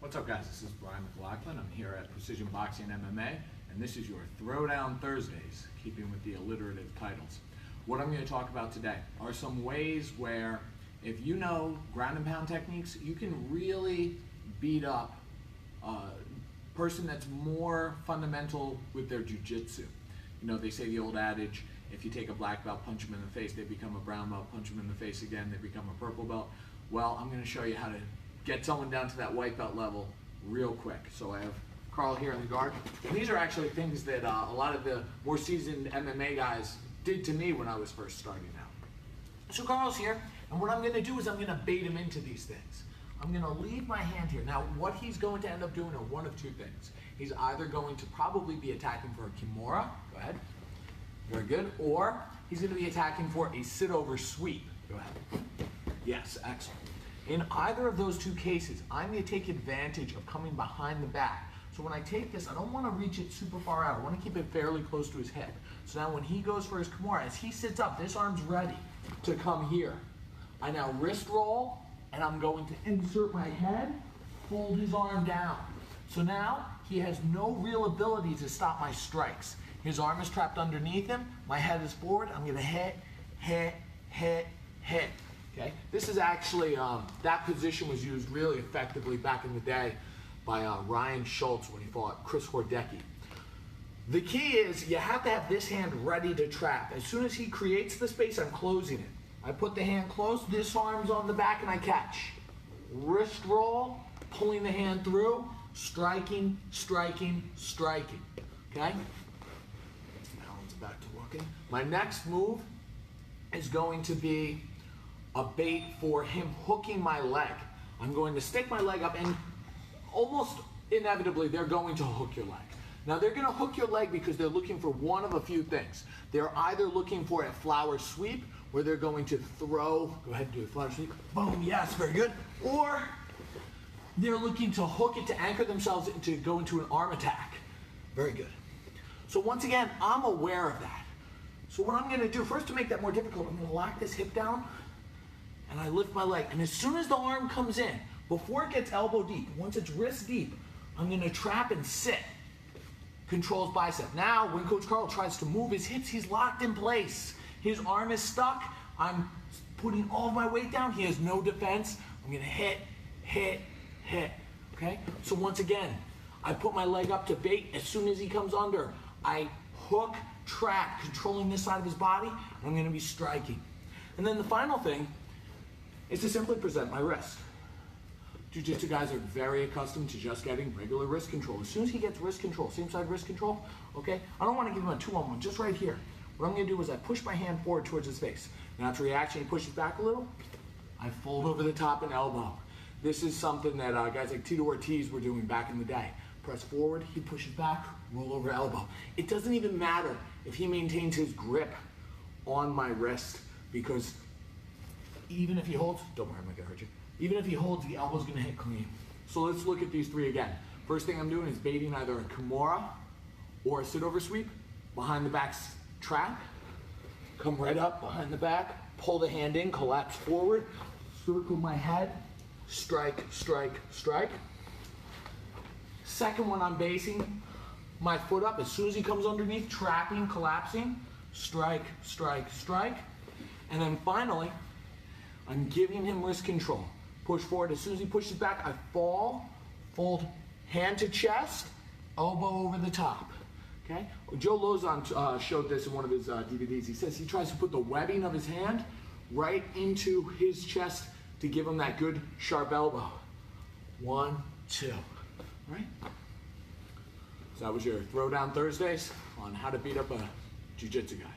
What's up, guys? This is Brian McLaughlin. I'm here at Precision Boxing MMA, and this is your Throwdown Thursdays, keeping with the alliterative titles. What I'm going to talk about today are some ways where, if you know ground and pound techniques, you can really beat up a person that's more fundamental with their jiu-jitsu. You know, they say the old adage, if you take a black belt, punch them in the face, they become a brown belt, punch them in the face again, they become a purple belt. Well, I'm going to show you how to get someone down to that white belt level real quick. So I have Carl here in the guard. And these are actually things that a lot of the more seasoned MMA guys did to me when I was first starting out. So Carl's here, and what I'm going to do is I'm going to bait him into these things. I'm going to leave my hand here. Now, what he's going to end up doing are one of two things. He's either going to probably be attacking for a Kimura. Go ahead. Very good. Or he's going to be attacking for a sit-over sweep. Go ahead. Yes, excellent. In either of those two cases, I'm going to take advantage of coming behind the back. So when I take this, I don't want to reach it super far out. I want to keep it fairly close to his hip. So now when he goes for his Kimura, as he sits up, this arm's ready to come here. I now wrist roll, and I'm going to insert my head, fold his arm down. So now he has no real ability to stop my strikes. His arm is trapped underneath him. My head is forward. I'm going to hit, hit, hit, hit. Okay? This is actually, that position was used really effectively back in the day by Ryan Schultz when he fought Chris Hordecki. The key is you have to have this hand ready to trap. As soon as he creates the space, I'm closing it. I put the hand close, this arm's on the back, and I catch. Wrist roll, pulling the hand through, striking, striking, striking. Okay? Now it's back to working. My next move is going to be a bait for him hooking my leg. I'm going to stick my leg up, and almost inevitably they're going to hook your leg. Now they're going to hook your leg because they're looking for one of a few things. They're either looking for a flower sweep, where they're going to throw, go ahead and do a flower sweep, boom, yes, very good. Or they're looking to hook it to anchor themselves to go into an arm attack. Very good. So once again, I'm aware of that. So what I'm going to do, first to make that more difficult, I'm going to lock this hip down, and I lift my leg. And as soon as the arm comes in, before it gets elbow deep, once it's wrist deep, I'm going to trap and sit. Controls bicep. Now, when Coach Carl tries to move his hips, he's locked in place. His arm is stuck. I'm putting all of my weight down. He has no defense. I'm going to hit, hit, hit. Okay? So once again, I put my leg up to bait. As soon as he comes under, I hook, trap, controlling this side of his body, and I'm going to be striking. And then the final thing is to simply present my wrist. Jiu-jitsu guys are very accustomed to just getting regular wrist control. As soon as he gets wrist control, same side wrist control, okay? I don't want to give him a 2-on-1, just right here. What I'm going to do is I push my hand forward towards his face. Now after reaction, he pushes back a little. I fold over the top and elbow. This is something that guys like Tito Ortiz were doing back in the day. Press forward, he pushes back, roll over elbow. It doesn't even matter if he maintains his grip on my wrist, because even if he holds, don't worry, I'm not gonna hurt you. Even if he holds, the elbow's gonna hit clean. So let's look at these three again. First thing I'm doing is baiting either a Kimura or a sit-over sweep. Behind the back trap, come right up behind the back, pull the hand in, collapse forward, circle my head, strike, strike, strike. Second one, I'm basing my foot up. As soon as he comes underneath, trapping, collapsing, strike, strike, strike. And then finally, I'm giving him wrist control. Push forward. As soon as he pushes back, I fall, fold hand to chest, elbow over the top. Okay? Joe Lozon showed this in one of his DVDs. He says he tries to put the webbing of his hand right into his chest to give him that good sharp elbow. 1, 2. Right? So that was your Throwdown Thursdays on how to beat up a jiu-jitsu guy.